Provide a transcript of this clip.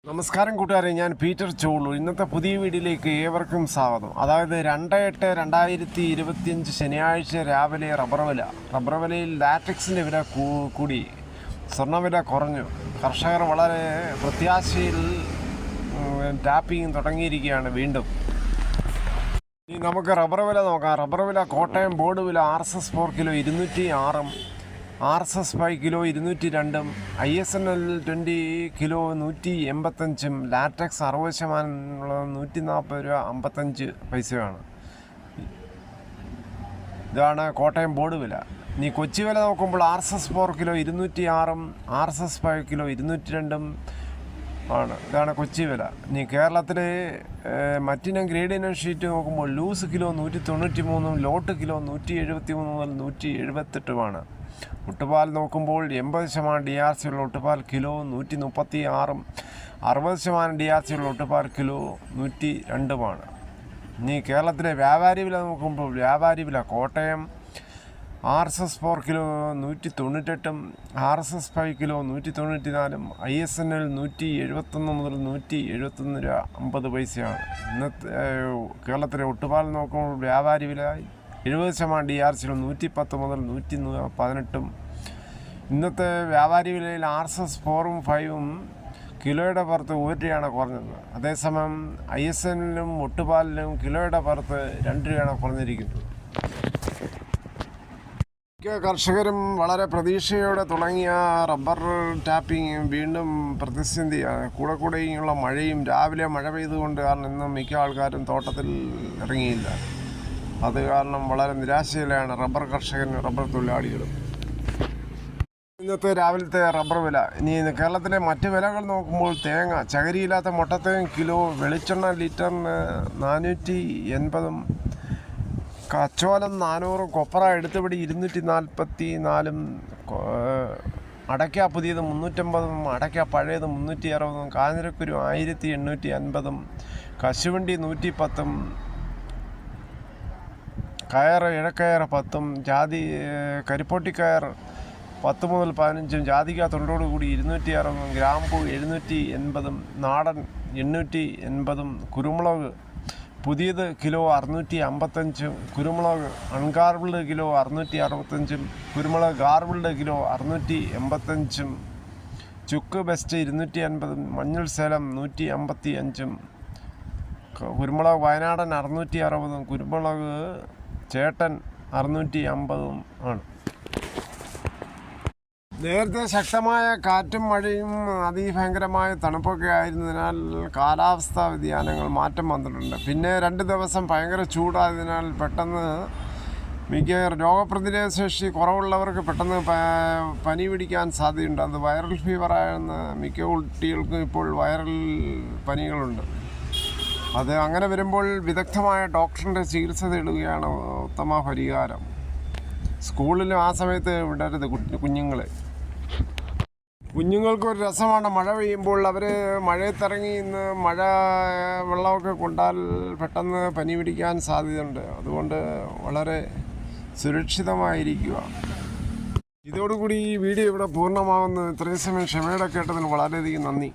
നമസ്കാരം കൂട്ടുകാരെ, ഞാൻ പീറ്റർ ചോളു. ഇന്നത്തെ പുതിയ വീഡിയോയിലേക്ക് ഏവർക്കും സ്വാഗതം. അതായത് 2/8/2025 ശനിയാഴ്ച രാവിലെ റബ്ബർ വിലയിൽ ലാറ്റക്സിൻ്റെ വില കൂടി, സ്വർണ്ണവില കുറഞ്ഞു. കർഷകർ വളരെ പ്രത്യാശയിൽ ടാപ്പിംഗ് തുടങ്ങിയിരിക്കുകയാണ് വീണ്ടും. ഇനി നമുക്ക് റബ്ബർ വില നോക്കാം. റബ്ബർ വില കോട്ടയം ബോർഡ് വില RSS 4 kilo 206, RSS 5 kilo 202, ISNL 20 kilo 185, latex 60% 140 രൂപ 55 പൈസയാണ്. ഇതാണ് കോട്ടയം ബോർഡ് വില. ഇനി കൊച്ചി വില നോക്കുമ്പോൾ RSS 4 കിലോ 206, RSS 5 കിലോ 202 ആണ്. ഇതാണ് കൊച്ചി വില. ഇനി കേരളത്തിലെ മറ്റിനം ഗ്രേഡ് ഇനം ഷീറ്റ് നോക്കുമ്പോൾ ലൂസ് കിലോ 193, ലോട്ട് കിലോ 173 മുതൽ 178. ഒട്ടുപാൽ നോക്കുമ്പോൾ 80% DRC ഉള്ള ഒട്ടുപാൽ കിലോ 136, 60% DRC ഉള്ള ഒട്ടുപാൽ കിലോ 102. ഇനി കേരളത്തിലെ വ്യാപാരി വില നോക്കുമ്പോൾ വ്യാപാരി വില Kottayam RSS 4 kilo 198, RSS 5 kilo 194, ISNL 171 മുതൽ 171 രൂപ 50 പൈസയാണ്. ഇന്നത്തെ കേരളത്തിലെ ഒട്ടുപാൽ നോക്കുമ്പോൾ വ്യാപാരി വില 70% DRC 110 മുതൽ 118. ഇന്നത്തെ വ്യാപാരി വിലയിൽ RSS 4ഉം 5ഉം കിലോയുടെ പുറത്ത് 1 രൂപയാണ് കുറഞ്ഞത്. അതേസമയം ISNലും ഒട്ടുപാലിലും കിലോയുടെ പുറത്ത് 2 രൂപയാണ് കുറഞ്ഞിരിക്കുന്നത്. മിക്ക കർഷകരും വളരെ പ്രതീക്ഷയോടെ തുടങ്ങിയ റബ്ബർ ടാപ്പിംഗ് വീണ്ടും പ്രതിസന്ധിയാണ്. കൂടെയുള്ള മഴയും രാവിലെ മഴ പെയ്തുകൊണ്ട് കാരണം ഇന്നും മിക്ക ആൾക്കാരും തോട്ടത്തിൽ ഇറങ്ങിയില്ല. അത് കാരണം വളരെ നിരാശയിലാണ് റബ്ബർ കർഷകരും റബ്ബർ തൊഴിലാളികളും. ഇന്നത്തെ രാവിലത്തെ റബ്ബർ വില. ഇനി കേരളത്തിലെ മറ്റ് വിലകൾ നോക്കുമ്പോൾ തേങ്ങ, ചകരിയില്ലാത്ത മുട്ടത്തേങ്ങ കിലോ, വെളിച്ചെണ്ണ ലിറ്ററിന് 480, കച്ചോലം 400, കൊപ്ര എടുത്തുപിടി 244, അടയ്ക്ക പുതിയത് 350, അടയ്ക്ക പഴയത് 360, കാഞ്ഞിരക്കുരു 1850, കശുവണ്ടി 110, കയറ് ഇഴക്കയർ 10, കരിപ്പൊട്ടിക്കയർ 10 മുതൽ 15, ജാതിക തൊണ്ടോട് കൂടി 260, ഗ്രാമ്പു 780, നാടൻ 880, കുരുമുളക് പുതിയത് കിലോ 655, കുരുമുളക് അൺഗാർബിൾഡ് കിലോ 665, കുരുമുളക് ഗാർബിൾഡ് കിലോ 685, ചുക്ക് ബെസ്റ്റ് 250, മഞ്ഞൾ സേലം 155, കുരുമുളക് വയനാടൻ 660, കുരുമുളക് ചേട്ടൻ 650 ആണ്. നേരത്തെ ശക്തമായ കാറ്റും മഴയും അതിഭയങ്കരമായ തണുപ്പൊക്കെ ആയിരുന്നതിനാൽ കാലാവസ്ഥാ വ്യതിയാനങ്ങൾ മാറ്റം വന്നിട്ടുണ്ട്. പിന്നെ 2 ദിവസം ഭയങ്കര ചൂടായതിനാൽ പെട്ടെന്ന് മിക്ക രോഗപ്രതിരോധ ശേഷി കുറവുള്ളവർക്ക് പെട്ടെന്ന് പനി പിടിക്കാൻ സാധ്യതയുണ്ട്. അത് വൈറൽ ഫീവറായെന്ന് മിക്ക കുട്ടികൾക്കും ഇപ്പോൾ വൈറൽ പനികളുണ്ട്. അത് അങ്ങനെ വരുമ്പോൾ വിദഗ്ധമായ ഡോക്ടറിൻ്റെ ചികിത്സ തേടുകയാണ് ഉത്തമ പരിഹാരം. സ്കൂളിലും ആ സമയത്ത് വിടരുത് കുഞ്ഞുങ്ങൾക്കൊരു രസമാണ് മഴ പെയ്യുമ്പോൾ. അവർ മഴയത്തിറങ്ങി ഇന്ന് മഴ വെള്ളമൊക്കെ കൊണ്ടാൽ പെട്ടെന്ന് പനി പിടിക്കാൻ സാധ്യതയുണ്ട്. അതുകൊണ്ട് വളരെ സുരക്ഷിതമായിരിക്കുക. ഇതോടുകൂടി ഈ വീഡിയോ ഇവിടെ പൂർണ്ണമാകുന്നു. ഇത്രയും സമയം ക്ഷമയോടെ കേട്ടതിന് വളരെയധികം നന്ദി.